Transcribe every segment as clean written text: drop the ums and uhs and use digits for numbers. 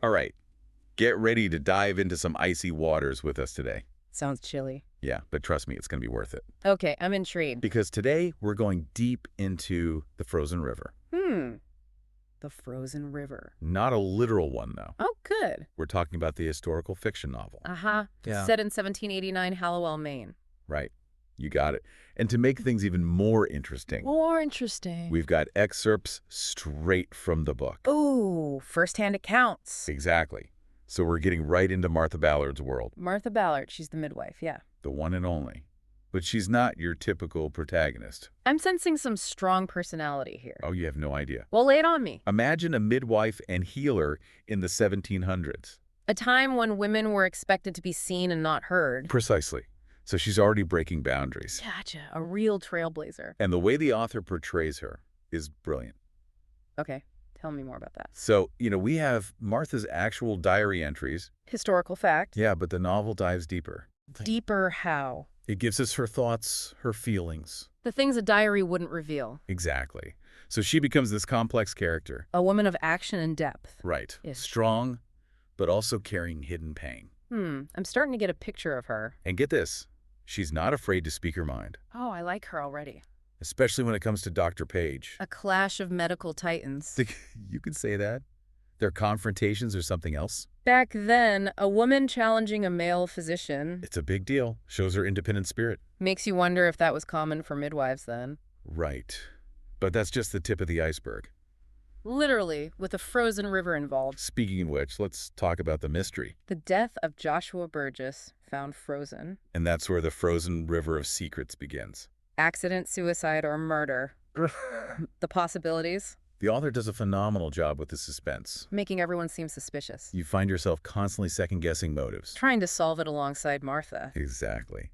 All right, get ready to dive into some icy waters with us today. Sounds chilly. Yeah, but trust me, it's going to be worth it. Okay, I'm intrigued. Because today we're going deep into the frozen river. The frozen river. Not a literal one, though. Oh, good. We're talking about the historical fiction novel. Uh-huh. Yeah. Set in 1789 Hallowell, Maine. Right. You got it. And to make things even more interesting, Interesting. we've got excerpts straight from the book. Ooh, first-hand accounts. Exactly. So we're getting right into Martha Ballard's world. Martha Ballard, she's the midwife, yeah. The one and only. But she's not your typical protagonist. I'm sensing some strong personality here. Oh, you have no idea. Well, lay it on me. Imagine a midwife and healer in the 1700s. A time when women were expected to be seen and not heard. Precisely. So she's already breaking boundaries. Gotcha. A real trailblazer. And the way the author portrays her is brilliant. Okay, tell me more about that. So, we have Martha's actual diary entries. Historical fact. Yeah, but the novel dives deeper. Deeper how? It gives us her thoughts, her feelings. The things a diary wouldn't reveal. Exactly. So she becomes this complex character. A woman of action and depth. Right. Ish. Strong, but also carrying hidden pain. I'm starting to get a picture of her. And get this, she's not afraid to speak her mind, Oh, I like her already. especially when it comes to Dr. Page. A clash of medical titans. You could say that. Their confrontations or something else. Back then, a woman challenging a male physician It's a big deal. Shows her independent spirit. makes you wonder if that was common for midwives then. Right. But that's just the tip of the iceberg. Literally, with a frozen river involved. Speaking of which, let's talk about the mystery. The death of Joshua Burgess, found frozen. And that's where the frozen river of secrets begins. Accident, suicide, or murder. The possibilities, The author does a phenomenal job with the suspense. making everyone seem suspicious. You find yourself constantly second-guessing motives. Trying to solve it alongside Martha. Exactly.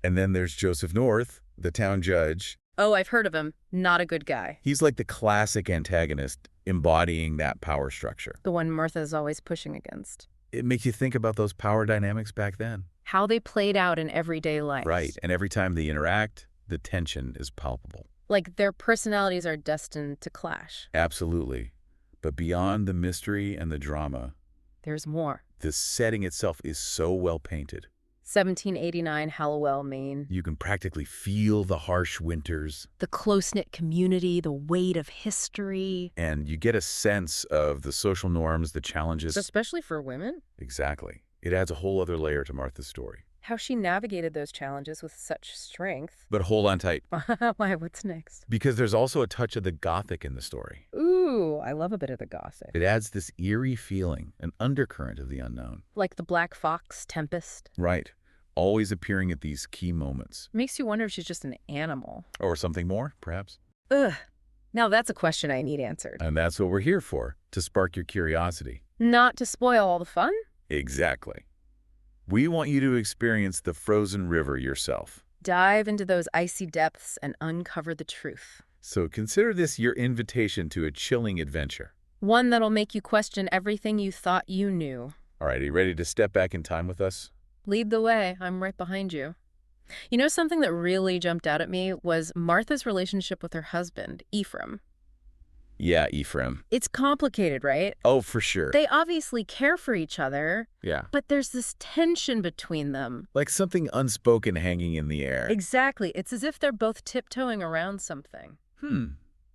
And then there's Joseph North, the town judge. Oh, I've heard of him. Not a good guy. He's like the classic antagonist, embodying that power structure. The one Martha's always pushing against. It makes you think about those power dynamics back then. How they played out in everyday life. Right. And every time they interact, the tension is palpable. Like their personalities are destined to clash. Absolutely. But beyond the mystery and the drama, There's more. the setting itself is so well painted. 1789 Hallowell, Maine. You can practically feel the harsh winters, The close-knit community, the weight of history. and you get a sense of the social norms, the challenges. Especially for women. Exactly. It adds a whole other layer to Martha's story. How she navigated those challenges with such strength. But hold on tight, Why, what's next? because there's also a touch of the Gothic in the story. Ooh, I love a bit of the gossip. It adds this eerie feeling, an undercurrent of the unknown. Like the Black Fox, Tempest. Right. Always appearing at these key moments. Makes you wonder if she's just an animal. Or something more, perhaps. Ugh. Now that's a question I need answered. And that's what we're here for, to spark your curiosity. Not to spoil all the fun? Exactly. We want you to experience the frozen river yourself. Dive into those icy depths and uncover the truth. So consider this your invitation to a chilling adventure. One that'll make you question everything you thought you knew. All right, are you ready to step back in time with us? Lead the way. I'm right behind you. You know, something that really jumped out at me was Martha's relationship with her husband, Ephraim. Yeah, Ephraim. It's complicated, right? Oh, for sure. They obviously care for each other, Yeah. but there's this tension between them. Like something unspoken hanging in the air. Exactly. It's as if they're both tiptoeing around something.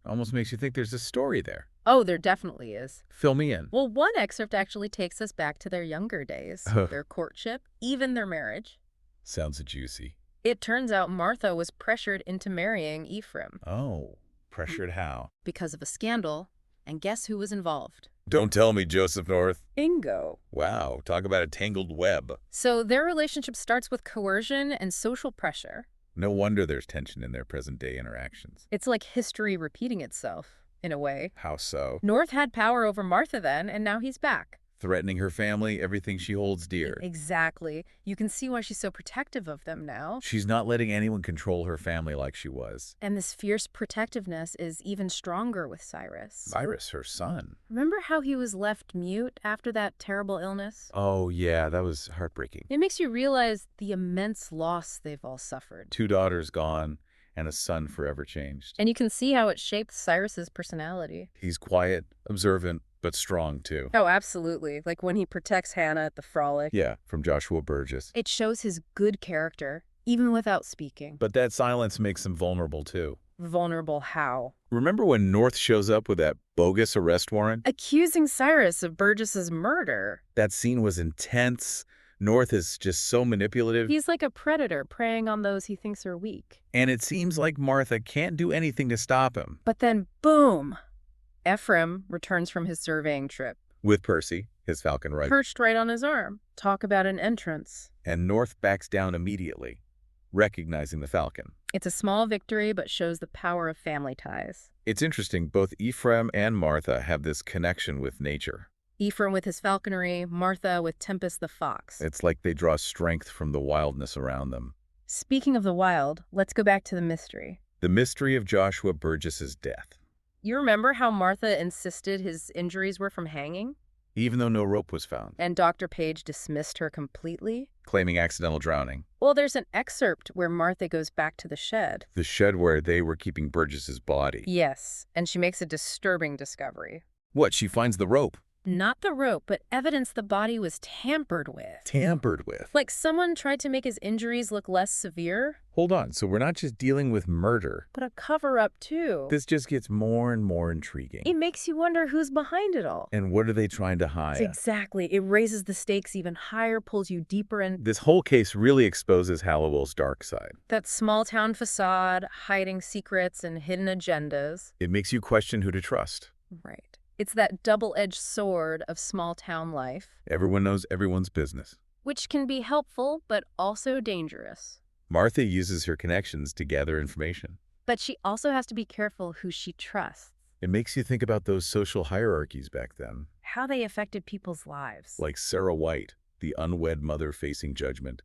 Almost makes you think there's a story there. Oh, there definitely is. Fill me in. Well, one excerpt actually takes us back to their younger days, their courtship, even their marriage. Sounds juicy. It turns out Martha was pressured into marrying Ephraim Oh, pressured how? because of a scandal, and guess who was involved? Don't tell me, Joseph North. Bingo. Wow, talk about a tangled web. So their relationship starts with coercion and social pressure. No wonder there's tension in their present-day interactions. It's like history repeating itself, in a way. How so? North had power over Martha then, and now he's back. Threatening her family, everything she holds dear. Exactly. You can see why she's so protective of them now. She's not letting anyone control her family like she was. And this fierce protectiveness is even stronger with Cyrus. Cyrus, her son. Remember how he was left mute after that terrible illness? Oh, yeah, that was heartbreaking. It makes you realize the immense loss they've all suffered. 2 daughters gone, and a son forever changed. And you can see how it shaped Cyrus's personality. He's quiet, observant, but strong too. Oh, absolutely. Like when he protects Hannah at the frolic. Yeah, from Joshua Burgess. It shows his good character, even without speaking. But that silence makes him vulnerable too. Vulnerable how? Remember when North shows up with that bogus arrest warrant? Accusing Cyrus of Burgess's murder. That scene was intense. North is just so manipulative. He's like a predator preying on those he thinks are weak. And it seems like Martha can't do anything to stop him. But then, boom! Ephraim returns from his surveying trip. With Percy, his falcon right. Perched right on his arm. Talk about an entrance. And North backs down immediately, recognizing the falcon. It's a small victory, but shows the power of family ties. It's interesting, both Ephraim and Martha have this connection with nature. Ephraim with his falconry, Martha with Tempest the fox. It's like they draw strength from the wildness around them. Speaking of the wild, let's go back to the mystery. The mystery of Joshua Burgess's death. You remember how Martha insisted his injuries were from hanging? Even though no rope was found. And Dr. Page dismissed her completely? Claiming accidental drowning. Well, there's an excerpt where Martha goes back to the shed. The shed where they were keeping Burgess's body. Yes, and she makes a disturbing discovery. What, she finds the rope? Not the rope, but evidence the body was tampered with. Tampered with? Like someone tried to make his injuries look less severe. Hold on, so we're not just dealing with murder. But a cover-up, too. This just gets more and more intriguing. It makes you wonder who's behind it all. And what are they trying to hide? Exactly. It raises the stakes even higher, pulls you deeper in. This whole case really exposes Hallowell's dark side. That small-town facade, hiding secrets and hidden agendas. It makes you question who to trust. Right. It's that double-edged sword of small-town life. Everyone knows everyone's business. Which can be helpful, but also dangerous. Martha uses her connections to gather information. But she also has to be careful who she trusts. It makes you think about those social hierarchies back then. How they affected people's lives. Like Sarah White, the unwed mother facing judgment.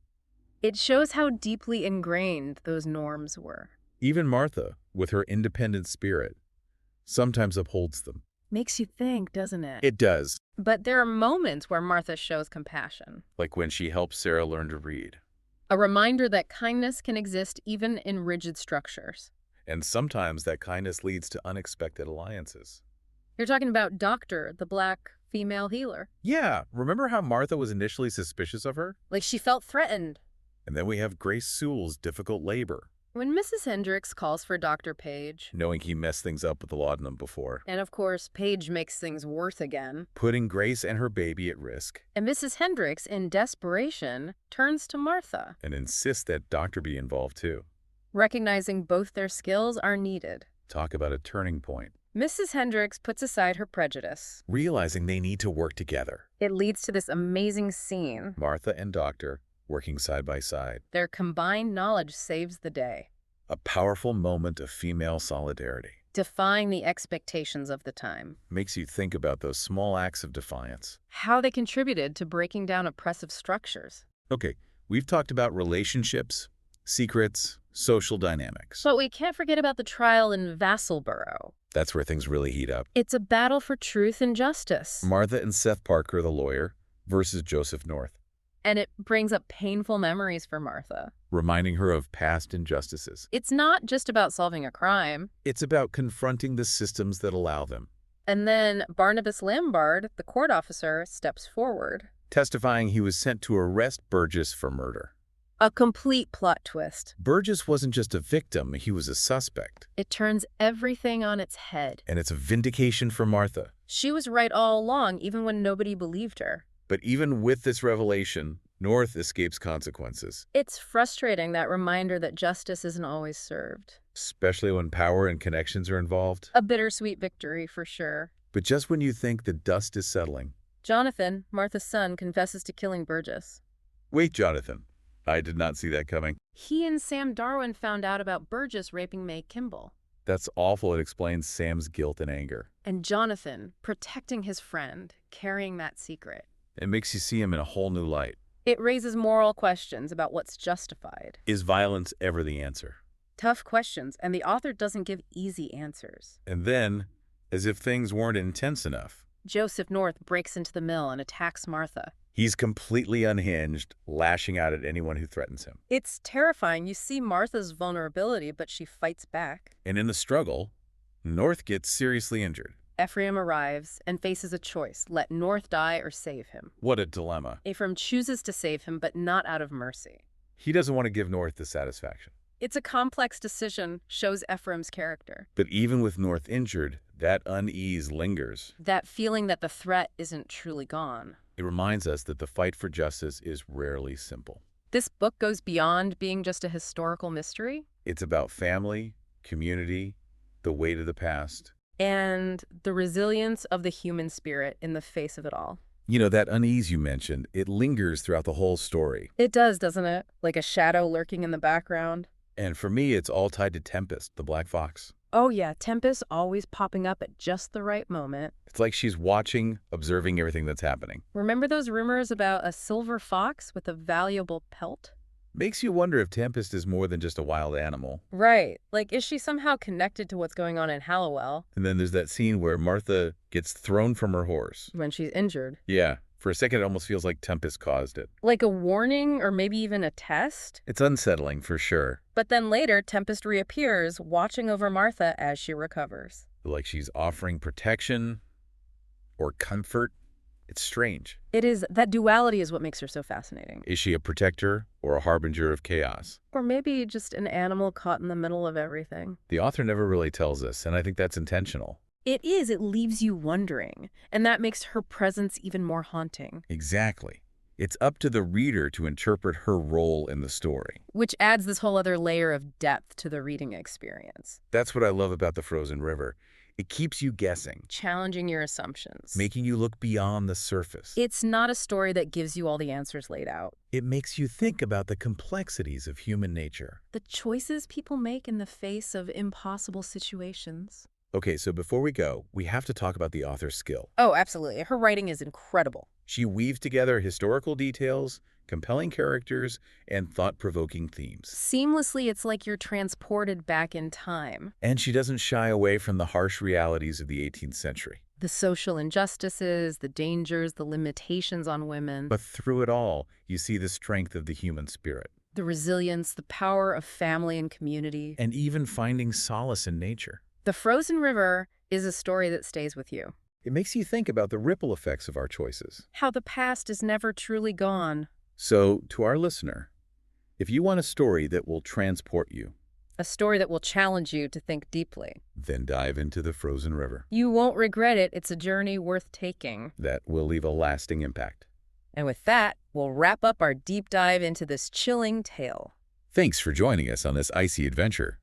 It shows how deeply ingrained those norms were. Even Martha, with her independent spirit, sometimes upholds them. Makes you think, doesn't it? It does. But there are moments where Martha shows compassion. Like when she helps Sarah learn to read. A reminder that kindness can exist even in rigid structures. And sometimes that kindness leads to unexpected alliances. You're talking about Doctor, the black female healer. Yeah, remember how Martha was initially suspicious of her? Like she felt threatened. And then we have Grace Sewell's difficult labor. When Mrs. Hendricks calls for Dr. Page. Knowing he messed things up with the laudanum before. And of course, Page makes things worse again. Putting Grace and her baby at risk. And Mrs. Hendricks, in desperation, turns to Martha. And insists that Doctor be involved too. Recognizing both their skills are needed. Talk about a turning point. Mrs. Hendricks puts aside her prejudice. Realizing they need to work together. It leads to this amazing scene. Martha and Doctor working side by side. Their combined knowledge saves the day. A powerful moment of female solidarity. Defying the expectations of the time. Makes you think about those small acts of defiance. How they contributed to breaking down oppressive structures. Okay, we've talked about relationships, secrets, social dynamics. But we can't forget about the trial in Vassalboro. That's where things really heat up. It's a battle for truth and justice. Martha and Seth Parker, the lawyer, versus Joseph North. And it brings up painful memories for Martha. Reminding her of past injustices. It's not just about solving a crime. It's about confronting the systems that allow them. And then Barnabas Lambard, the court officer, steps forward. Testifying he was sent to arrest Burgess for murder. A complete plot twist. Burgess wasn't just a victim, he was a suspect. It turns everything on its head. And it's a vindication for Martha. She was right all along, even when nobody believed her. But even with this revelation, North escapes consequences. It's frustrating, that reminder that justice isn't always served. Especially when power and connections are involved. A bittersweet victory, for sure. But just when you think the dust is settling. Jonathan, Martha's son, confesses to killing Burgess. Wait, Jonathan. I did not see that coming. He and Sam Darwin found out about Burgess raping May Kimball. That's awful. It explains Sam's guilt and anger. And Jonathan, protecting his friend, carrying that secret. It makes you see him in a whole new light. It raises moral questions about what's justified. Is violence ever the answer? Tough questions, and the author doesn't give easy answers. And then, as if things weren't intense enough, Joseph North breaks into the mill and attacks Martha. he's completely unhinged, lashing out at anyone who threatens him. It's terrifying. You see Martha's vulnerability, but she fights back. And in the struggle, North gets seriously injured. Ephraim arrives and faces a choice: let North die or save him. What a dilemma. Ephraim chooses to save him, but not out of mercy. He doesn't want to give North the satisfaction. It's a complex decision, shows Ephraim's character. But even with North injured, that unease lingers. That feeling that the threat isn't truly gone. It reminds us that the fight for justice is rarely simple. This book goes beyond being just a historical mystery. It's about family, community, the weight of the past. And the resilience of the human spirit in the face of it all. You know, that unease you mentioned, it lingers throughout the whole story. It does, doesn't it? Like a shadow lurking in the background. And for me, it's all tied to Tempest, the black fox. Oh yeah, Tempest always popping up at just the right moment. It's like she's watching, observing everything that's happening. Remember those rumors about a silver fox with a valuable pelt? Makes you wonder if Tempest is more than just a wild animal. Right. Like, is she somehow connected to what's going on in Hallowell? And then there's that scene where Martha gets thrown from her horse. When she's injured. Yeah, for a second it almost feels like Tempest caused it. Like a warning or maybe even a test? It's unsettling for sure. But then later, Tempest reappears, watching over Martha as she recovers. Like she's offering protection or comfort. It's strange. It is. That duality is what makes her so fascinating. Is she a protector or a harbinger of chaos? Or maybe just an animal caught in the middle of everything. The author never really tells us, and I think that's intentional. It is. It leaves you wondering. And that makes her presence even more haunting. Exactly. It's up to the reader to interpret her role in the story. Which adds this whole other layer of depth to the reading experience. That's what I love about The Frozen River. It keeps you guessing, Challenging your assumptions. making you look beyond the surface. It's not a story that gives you all the answers laid out. It makes you think about the complexities of human nature. The choices people make in the face of impossible situations. Okay, so before we go, we have to talk about the author's skill. Oh, absolutely. Her writing is incredible. She weaves together historical details, compelling characters, and thought-provoking themes. Seamlessly, it's like you're transported back in time. And she doesn't shy away from the harsh realities of the 18th century. The social injustices, the dangers, the limitations on women. But through it all, you see the strength of the human spirit. The resilience, the power of family and community. And even finding solace in nature. The Frozen River is a story that stays with you. It makes you think about the ripple effects of our choices. How the past is never truly gone. So, to our listener, if you want a story that will transport you, A story that will challenge you to think deeply. then dive into The Frozen River. You won't regret it. It's a journey worth taking. That will leave a lasting impact. And with that, we'll wrap up our deep dive into this chilling tale. Thanks for joining us on this icy adventure.